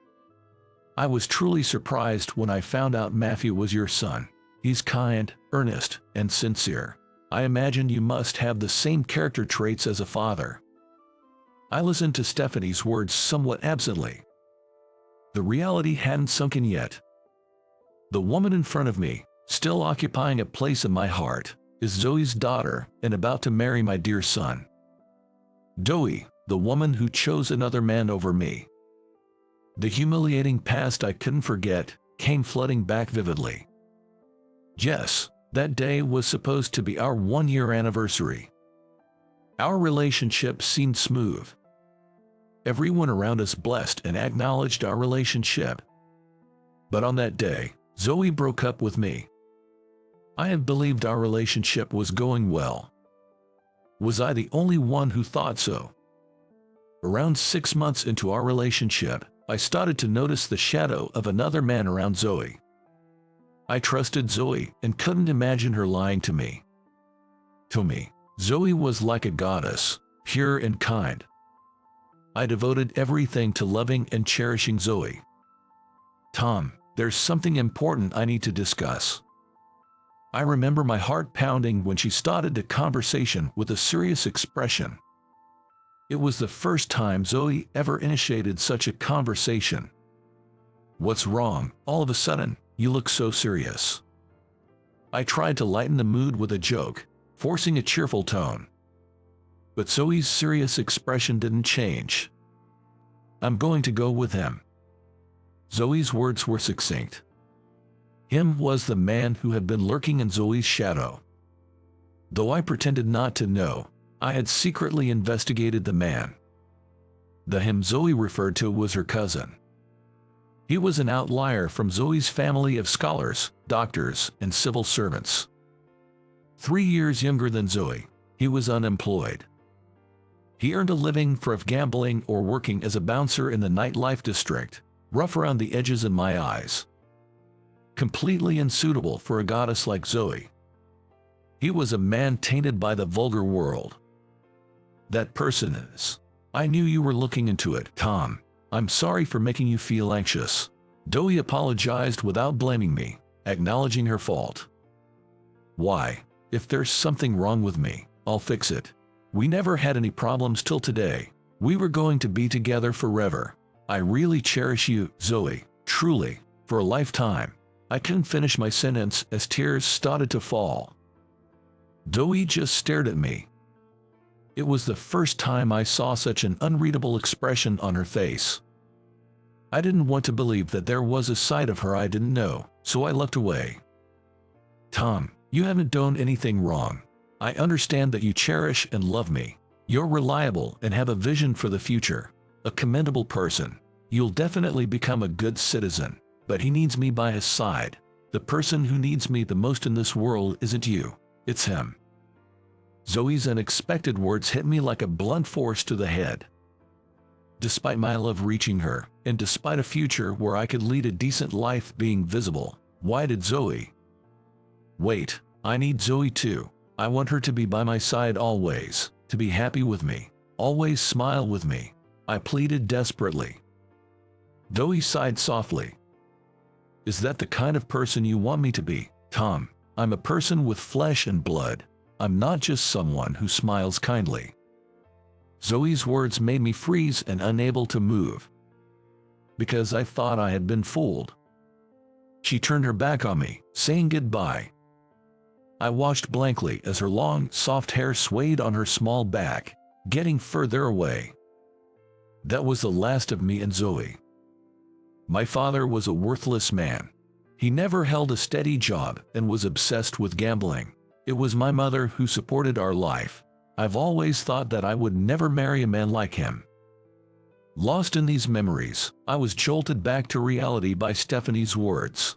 [SPEAKER 1] I was truly surprised when I found out Matthew was your son. He's kind, earnest, and sincere. I imagine you must have the same character traits as a father." I listened to Stephanie's words somewhat absently. The reality hadn't sunk in yet. The woman in front of me, still occupying a place in my heart, is Zoe's daughter and about to marry my dear son. Zoe, the woman who chose another man over me. The humiliating past I couldn't forget came flooding back vividly. Yes, that day was supposed to be our one-year anniversary. Our relationship seemed smooth. Everyone around us blessed and acknowledged our relationship. But on that day, Zoe broke up with me. I had believed our relationship was going well. Was I the only one who thought so? Around 6 months into our relationship, I started to notice the shadow of another man around Zoe. I trusted Zoe and couldn't imagine her lying to me. To me, Zoe was like a goddess, pure and kind. I devoted everything to loving and cherishing Zoe. "Tom, there's something important I need to discuss." I remember my heart pounding when she started the conversation with a serious expression. It was the first time Zoe ever initiated such a conversation. "What's wrong? All of a sudden, you look so serious." I tried to lighten the mood with a joke, forcing a cheerful tone. But Zoe's serious expression didn't change. "I'm going to go with him." Zoe's words were succinct. Him was the man who had been lurking in Zoe's shadow. Though I pretended not to know, I had secretly investigated the man. The him Zoe referred to was her cousin. He was an outlier from Zoe's family of scholars, doctors, and civil servants. 3 years younger than Zoe, he was unemployed. He earned a living from gambling or working as a bouncer in the nightlife district, rough around the edges in my eyes. Completely unsuitable for a goddess like Zoe. He was a man tainted by the vulgar world. That person is. I knew you were looking into it, Tom. I'm sorry for making you feel anxious. Zoe apologized without blaming me, acknowledging her fault. Why? If there's something wrong with me, I'll fix it. We never had any problems till today. We were going to be together forever. I really cherish you, Zoe, truly, for a lifetime. I couldn't finish my sentence as tears started to fall. Zoe just stared at me. It was the first time I saw such an unreadable expression on her face. I didn't want to believe that there was a side of her I didn't know, so I looked away. Tom, you haven't done anything wrong. I understand that you cherish and love me. You're reliable and have a vision for the future. A commendable person. You'll definitely become a good citizen. But he needs me by his side. The person who needs me the most in this world isn't you. It's him. Zoe's unexpected words hit me like a blunt force to the head. Despite my love reaching her, and despite a future where I could lead a decent life being visible, why did Zoe? Wait, I need Zoe too. I want her to be by my side always, to be happy with me, always smile with me. I pleaded desperately. Zoe sighed softly. Is that the kind of person you want me to be, Tom? I'm a person with flesh and blood. I'm not just someone who smiles kindly. Zoe's words made me freeze and unable to move. Because I thought I had been fooled. She turned her back on me, saying goodbye. I watched blankly as her long, soft hair swayed on her small back, getting further away. That was the last of me and Zoe. My father was a worthless man. He never held a steady job and was obsessed with gambling. It was my mother who supported our life. I've always thought that I would never marry a man like him. Lost in these memories, I was jolted back to reality by Stephanie's words.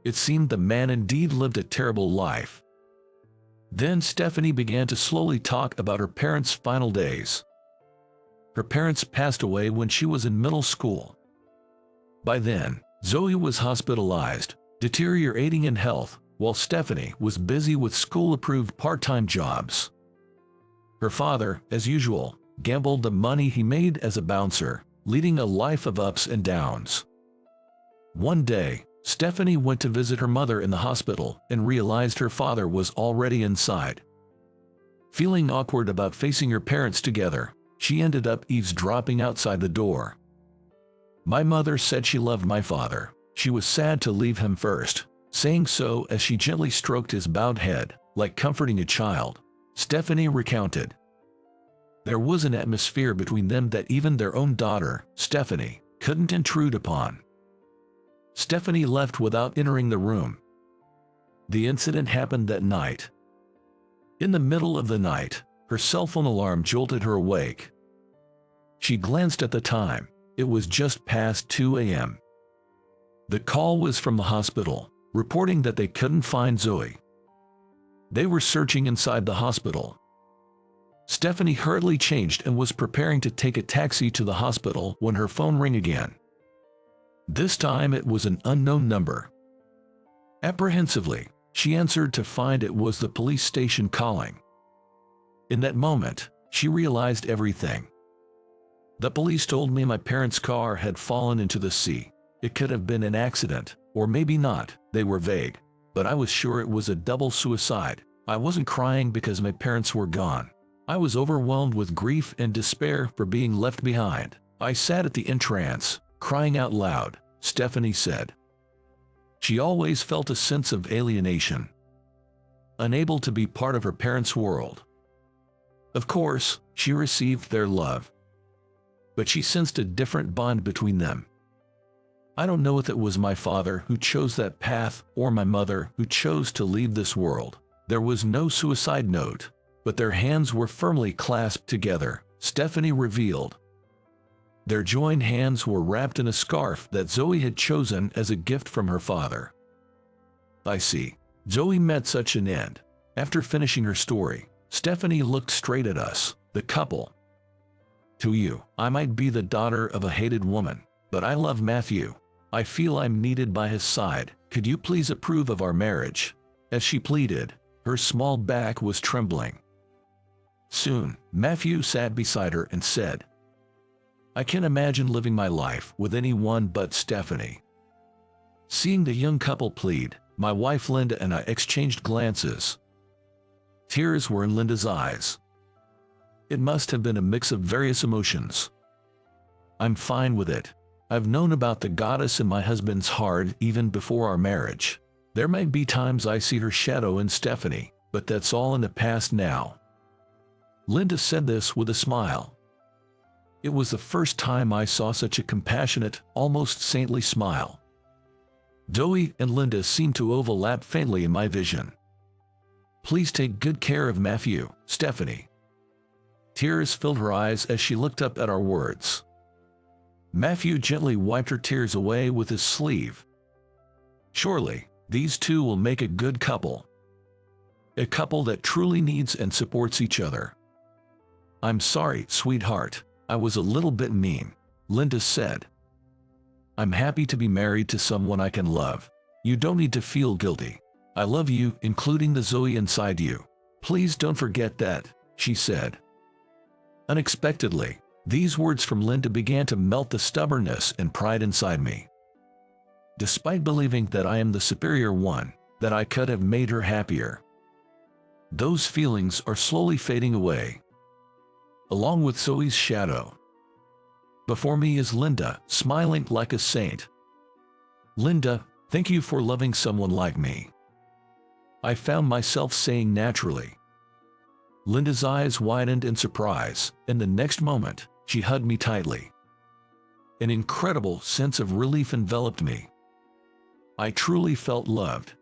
[SPEAKER 1] It seemed the man indeed lived a terrible life. Then Stephanie began to slowly talk about her parents' final days. Her parents passed away when she was in middle school. By then, Zoe was hospitalized, deteriorating in health, while Stephanie was busy with school-approved part-time jobs. Her father, as usual, gambled the money he made as a bouncer, leading a life of ups and downs. One day, Stephanie went to visit her mother in the hospital and realized her father was already inside. Feeling awkward about facing her parents together, she ended up eavesdropping outside the door. My mother said she loved my father. She was sad to leave him first, saying so as she gently stroked his bowed head, like comforting a child. Stephanie recounted. There was an atmosphere between them that even their own daughter, Stephanie, couldn't intrude upon. Stephanie left without entering the room. The incident happened that night. In the middle of the night, her cell phone alarm jolted her awake. She glanced at the time. It was just past 2 a.m. The call was from the hospital, reporting that they couldn't find Zoe. They were searching inside the hospital. Stephanie hurriedly changed and was preparing to take a taxi to the hospital when her phone rang again. This time it was an unknown number. Apprehensively, she answered to find it was the police station calling. In that moment, she realized everything. The police told me my parents' car had fallen into the sea. It could have been an accident, or maybe not, they were vague. But I was sure it was a double suicide. I wasn't crying because my parents were gone. I was overwhelmed with grief and despair for being left behind. I sat at the entrance, crying out loud, Stephanie said. She always felt a sense of alienation. Unable to be part of her parents' world. Of course, she received their love. But she sensed a different bond between them. I don't know if it was my father who chose that path or my mother who chose to leave this world. There was no suicide note, but their hands were firmly clasped together, Stephanie revealed. Their joined hands were wrapped in a scarf that Zoe had chosen as a gift from her father. I see. Zoe met such an end. After finishing her story, Stephanie looked straight at us, The couple. To you, I might be the daughter of a hated woman, but I love Matthew. I feel I'm needed by his side. Could you please approve of our marriage? As she pleaded, her small back was trembling. Soon, Matthew sat beside her and said, I can't imagine living my life with anyone but Stephanie. Seeing the young couple plead, my wife Linda and I exchanged glances. Tears were in Linda's eyes. It must have been a mix of various emotions. I'm fine with it. I've known about the goddess in my husband's heart even before our marriage. There might be times I see her shadow in Stephanie, but that's all in the past now. Linda said this with a smile. It was the first time I saw such a compassionate, almost saintly smile. Zoe and Linda seemed to overlap faintly in my vision. Please take good care of Matthew, Stephanie. Tears filled her eyes as she looked up at our words. Matthew gently wiped her tears away with his sleeve. Surely, these two will make a good couple. A couple that truly needs and supports each other. I'm sorry, sweetheart, I was a little bit mean, Linda said. I'm happy to be married to someone I can love. You don't need to feel guilty. I love you, including the Zoe inside you. Please don't forget that, she said. Unexpectedly, these words from Linda began to melt the stubbornness and pride inside me. Despite believing that I am the superior one, that I could have made her happier. Those feelings are slowly fading away, along with Zoe's shadow. Before me is Linda, smiling like a saint. Linda, thank you for loving someone like me. I found myself saying naturally. Linda's eyes widened in surprise, and the next moment, she hugged me tightly. An incredible sense of relief enveloped me. I truly felt loved.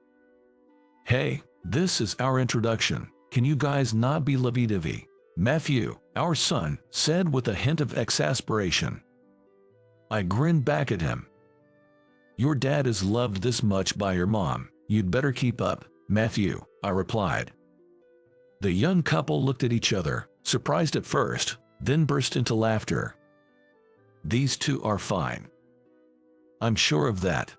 [SPEAKER 1] Hey, this is our introduction. Can you guys not be lovey-dovey? Matthew, our son, said with a hint of exasperation. I grinned back at him. Your dad is loved this much by your mom. You'd better keep up, Matthew, I replied. The young couple looked at each other, surprised at first, then burst into laughter. These two are fine. I'm sure of that.